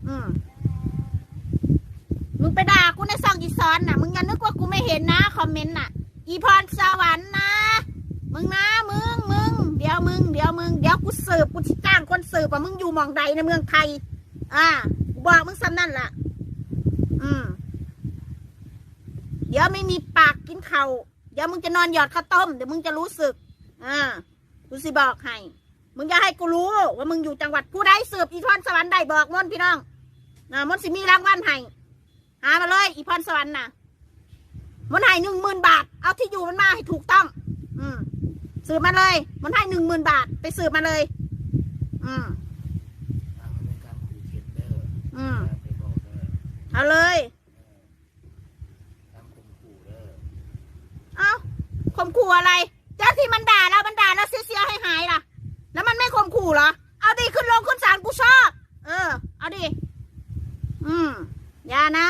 อืมมึงไปด่ากูในซองอีซอนน่ะมึงอย่านึกว่ากูไม่เห็นนะคอมเมนต์น่ะอีพรสวรรค์นะมึงนะมึงเดี๋ยวกูสืบกูจะจ้างคนสืบว่ามึงอยู่หม่องใดในเมืองไทยกูบอกมึงซ้ำนั่นล่ะเดี๋ยวไม่มีปากกินเข่าเดี๋ยวมึงจะนอนหยอดข้าวต้มเดี๋ยวมึงจะรู้สึกกูสิบอกให้มึงอย่าให้กูรู้ว่ามึงอยู่จังหวัดผู้ใดสืบอีพรสวรรค์ได้บอกมนพี่น้องมนสิมีรางวัลให้หามาเลยอีพรสวรรค์น่ะมันให้10,000 บาทเอาที่อยู่มันมาให้ถูกต้องสืบมาเลยมันให้10,000 บาทไปสืบมาเลยเอาเลยเอาข่มขู่อะไรเจ้าที่มันด่าเราเสียให้หายล่ะแล้วมันไม่ข่มขู่เหรอเอาดิขึ้นลงขึ้นศาลกูชอบเอาดิอย่านะ